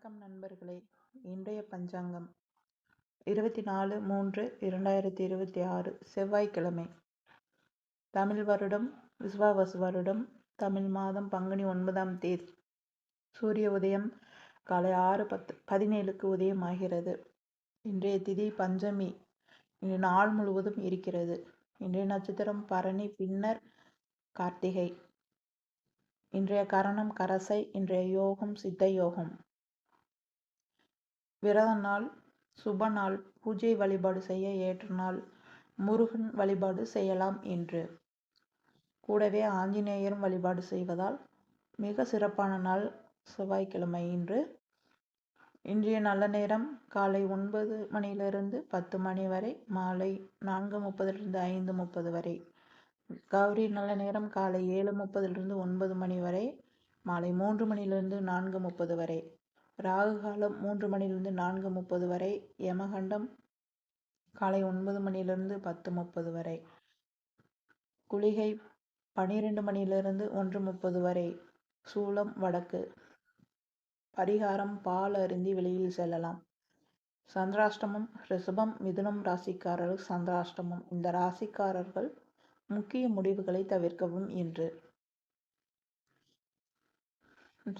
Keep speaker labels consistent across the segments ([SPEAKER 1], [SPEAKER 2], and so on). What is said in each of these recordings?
[SPEAKER 1] வணக்கம் நண்பர்களே. இன்றைய பஞ்சாங்கம் 24/3/2026 செவ்வாய்க்கிழமை. தமிழ் வருடம் விஸ்வாவசு வருடம். தமிழ் மாதம் பங்குனி 9ஆம் தேதி. சூரிய உதயம் காலை 6:17க்கு உதயமாகிறது. இன்றைய திதி பஞ்சமி. இன்று நாள் முழுவதும் இருக்கிறது. இன்றைய நட்சத்திரம் பரணி, பின்னர் கார்த்திகை. இன்றைய கரணம் கரசை. இன்றைய யோகம் சித்த யோகம். விரத நாள், சுப நாள், பூஜை வழிபாடு செய்ய ஏற்ற நாள், முருகன் வழிபாடு செய்யலாம் என்று. கூடவே ஆஞ்சநேயரும் வழிபாடு செய்வதால் மிக சிறப்பான நாள் செவ்வாய்க்கிழமை இன்று. இன்றைய நல்ல நேரம் காலை 9 மணியிலிருந்து 10 மணி வரை, மாலை 4:30 5:30 வரை. கௌரி நல்ல நேரம் காலை 7:30 9 மணி வரை, மாலை 3 மணியிலிருந்து 4:30 வரை. ராகு காலம் 3 மணியிலிருந்து 4:30 வரை. யமகண்டம் காலை 9 மணியிலிருந்து 10:30 வரை. குளிகை 12 மணியிலிருந்து 1:30 வரை. சூலம் வடக்கு. பரிகாரம் பால் அருந்தி வெளியில் செல்லலாம். சந்திராஷ்டமம் ரிஷபம் மிதுனம் ராசிக்காரர்கள் சந்திராஷ்டமம். இந்த ராசிக்காரர்கள் முக்கிய முடிவுகளை தவிர்க்கவும் என்று.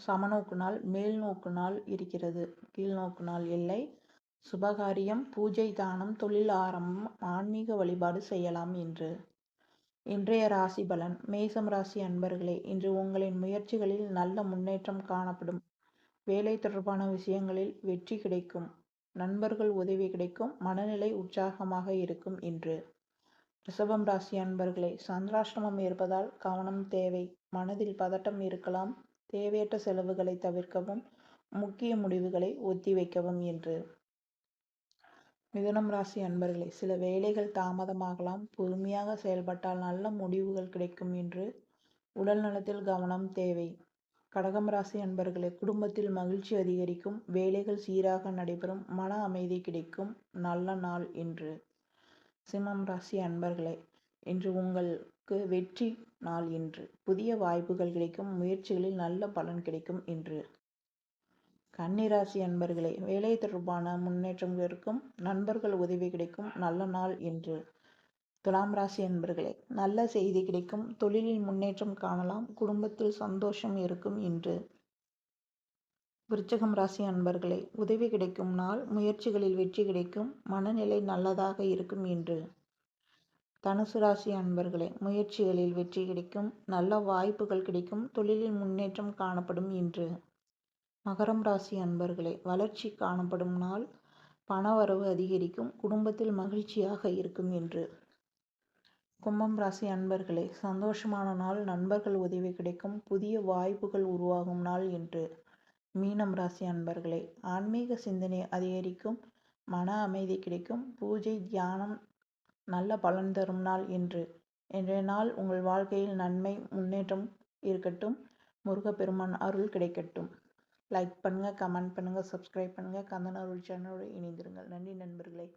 [SPEAKER 1] சமநோக்கு நாள், மேல் நோக்கு நாள் இருக்கிறது. கீழ் நோக்கு நாள் இல்லை. சுபகாரியம், பூஜை, தானம், தொழில் ஆரம்பம், ஆன்மீக வழிபாடு செய்யலாம் என்று. இன்றைய ராசி பலன். மேசம் ராசி அன்பர்களே, இன்று உங்களின் முயற்சிகளில் நல்ல முன்னேற்றம் காணப்படும். வேலை தொடர்பான விஷயங்களில் வெற்றி கிடைக்கும். நண்பர்கள் உதவி கிடைக்கும். மனநிலை உற்சாகமாக இருக்கும் என்று. ரிஷபம் ராசி அன்பர்களே, சந்திராஷ்டமம் இருப்பதால் கவனம் தேவை. மனதில் பதட்டம் இருக்கலாம். தேவையற்ற செலவுகளை தவிர்க்கவும், முக்கிய முடிவுகளை ஒத்திவைக்கவும் என்று. மிதுனம் ராசி அன்பர்களே, சில வேலைகள் தாமதமாகலாம். பொறுமையாக செயல்பட்டால் நல்ல முடிவுகள் கிடைக்கும் என்று. உடல் நலத்தில் கவனம் தேவை. கடகம் ராசி அன்பர்களே, குடும்பத்தில் மகிழ்ச்சி அதிகரிக்கும். வேலைகள் சீராக நடைபெறும். மன அமைதி கிடைக்கும். நல்ல நாள் என்று. சிம்மம் ராசி அன்பர்களே, இன்று உங்களுக்கு வெற்றி நாள் என்று. புதிய வாய்ப்புகள் கிடைக்கும். முயற்சிகளில் நல்ல பலன் கிடைக்கும் என்று. கன்னிராசி அன்பர்களே, வேலை தொடர்பான முன்னேற்றம் இருக்கும். நண்பர்கள் உதவி கிடைக்கும். நல்ல நாள் என்று. துலாம் ராசி அன்பர்களே, நல்ல செய்தி கிடைக்கும். தொழிலில் முன்னேற்றம் காணலாம். குடும்பத்தில் சந்தோஷம் இருக்கும் என்று. விருச்சிகம் ராசி அன்பர்களே, உதவி கிடைக்கும் நாள். முயற்சிகளில் வெற்றி கிடைக்கும். மனநிலை நல்லதாக இருக்கும் என்று. தனுசு ராசி அன்பர்களே, முயற்சிகளில் வெற்றி கிடைக்கும். நல்ல வாய்ப்புகள் கிடைக்கும். தொழிலில் முன்னேற்றம் காணப்படும் என்று. மகரம் ராசி அன்பர்களே, வளர்ச்சி காணப்படும் நாள். பணவரவு அதிகரிக்கும். குடும்பத்தில் மகிழ்ச்சியாக இருக்கும் என்று. கும்பம் ராசி அன்பர்களே, சந்தோஷமான நாள். நண்பர்கள் உதவி கிடைக்கும். புதிய வாய்ப்புகள் உருவாகும் நாள் என்று. மீனம் ராசி அன்பர்களே, ஆன்மீக சிந்தனை அதிகரிக்கும். மன அமைதி கிடைக்கும். பூஜை தியானம் நல்ல பலன் தரும் நாள் என்று. இன்றைய நாள் உங்கள் வாழ்க்கையில் நன்மை முன்னேற்றம் இருக்கட்டும். முருகப்பெருமான் அருள் கிடைக்கட்டும். லைக் பண்ணுங்க, கமெண்ட் பண்ணுங்க, சப்ஸ்கிரைப் பண்ணுங்க. கந்தன் அருள் சேனலோடு இணைந்திருங்கள். நன்றி நண்பர்களே.